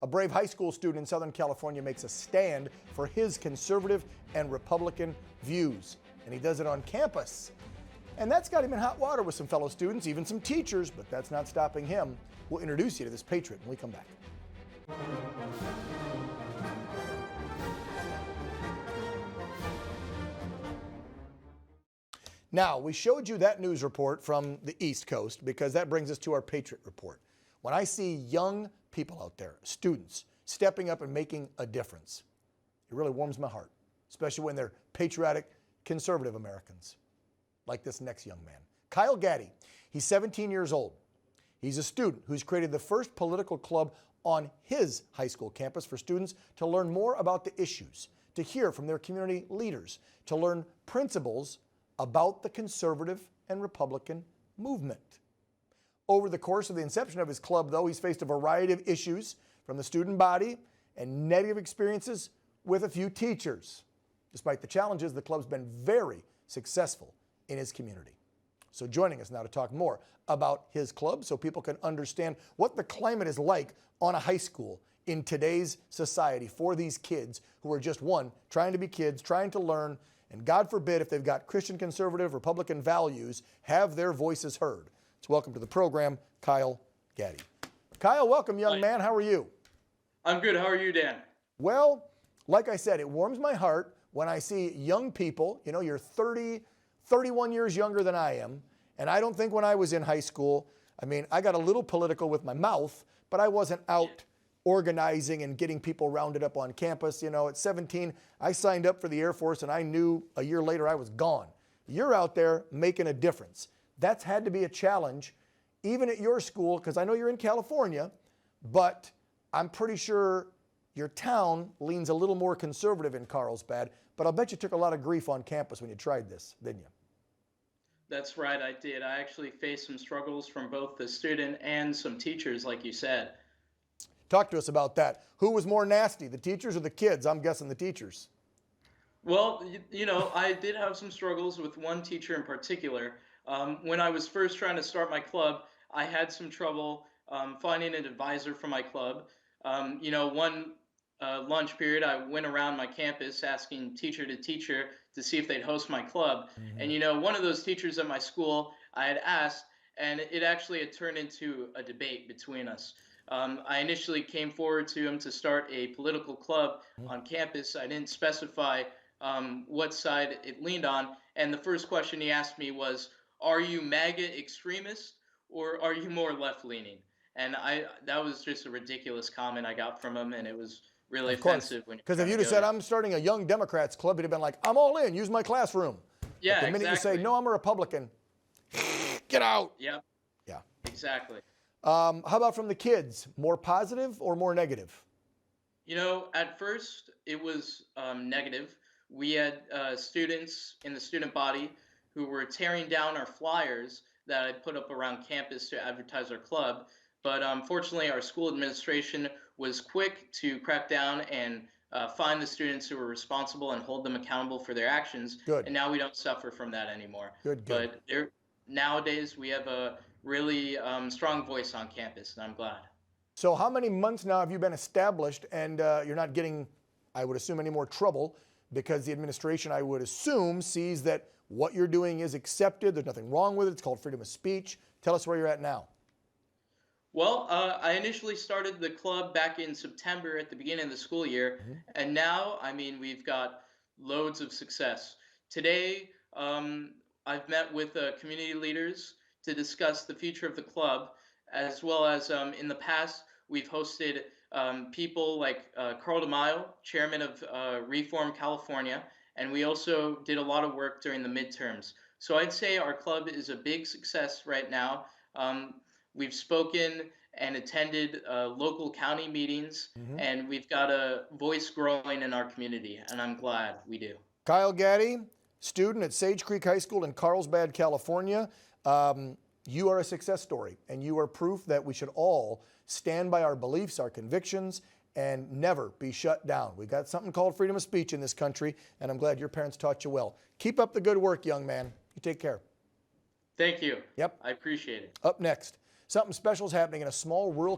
A brave high school student in Southern California makes a stand for his conservative and Republican views, and he does it on campus. And that's got him in hot water with some fellow students, even some teachers, but that's not stopping him. We'll introduce you to this patriot when we come back. Now, we showed you that news report from the East Coast because that brings us to our Patriot Report. When I see young people out there, students, stepping up and making a difference, it really warms my heart, especially when they're patriotic, conservative Americans, like this next young man. Kyle Gatti, he's 17 years old. He's a student who's created the first political club on his high school campus for students to learn more about the issues, to hear from their community leaders, to learn principles about the conservative and Republican movement. Over the course of the inception of his club, though, he's faced a variety of issues from the student body and negative experiences with a few teachers. Despite the challenges, the club's been very successful in his community. So joining us now to talk more about his club so people can understand what the climate is like on a high school in today's society for these kids who are just, one, trying to be kids, trying to learn, and God forbid if they've got Christian conservative, Republican values, have their voices heard. So welcome to the program, Kyle Gatti. Kyle, welcome, young man. How are you? I'm good. How are you, Dan? Well, like I said, it warms my heart when I see young people. You know, you're 30, 31 years younger than I am, and I don't think when I was in high school, I mean, I got a little political with my mouth, but I wasn't out organizing and getting people rounded up on campus. You know, at 17, I signed up for the Air Force, and I knew a year later I was gone. You're out there making a difference. That's had to be a challenge, even at your school, because I know you're in California, but I'm pretty sure your town leans a little more conservative in Carlsbad, but I'll bet you took a lot of grief on campus when you tried this, didn't you? That's right, I did. I actually faced some struggles from both the student and some teachers, like you said. Talk to us about that. Who was more nasty, the teachers or the kids? I'm guessing the teachers. Well, I did have some struggles with one teacher in particular. When I was first trying to start my club, I had some trouble finding an advisor for my club. One lunch period, I went around my campus asking teacher to teacher to see if they'd host my club. And, one of those teachers at my school, I had asked, and it actually had turned into a debate between us. I initially came forward to him to start a political club on campus. I didn't specify what side it leaned on. And the first question he asked me was, are you MAGA extremist or are you more left-leaning? And that was just a ridiculous comment I got from him, and it was really offensive. Because if you'd have said, I'm starting a Young Democrats club, he'd have been like, I'm all in, use my classroom. Yeah, but the minute you say, no, I'm a Republican, get out. Yep. Yeah. Exactly. How about from the kids? More positive or more negative? At first it was negative. We had students in the student body who were tearing down our flyers that I put up around campus to advertise our club. But unfortunately, our school administration was quick to crack down and find the students who were responsible and hold them accountable for their actions. Good. And now we don't suffer from that anymore. Good. But nowadays, we have a really strong voice on campus, and I'm glad. So how many months now have you been established and you're not getting, I would assume, any more trouble because the administration, I would assume, sees that what you're doing is accepted, there's nothing wrong with it, it's called freedom of speech. Tell us where you're at now. Well, I initially started the club back in September at the beginning of the school year, and now, we've got loads of success. Today, I've met with community leaders to discuss the future of the club, as well as in the past, we've hosted people like Carl DeMaio, chairman of Reform California, and we also did a lot of work during the midterms. So I'd say our club is a big success right now. We've spoken and attended local county meetings, and we've got a voice growing in our community, and I'm glad we do. Kyle Gatti, student at Sage Creek High School in Carlsbad, California. You are a success story, and you are proof that we should all stand by our beliefs, our convictions, and never be shut down. We've got something called freedom of speech in this country, and I'm glad your parents taught you well. Keep up the good work, young man. You take care. Thank you. Yep. I appreciate it. Up next, something special is happening in a small rural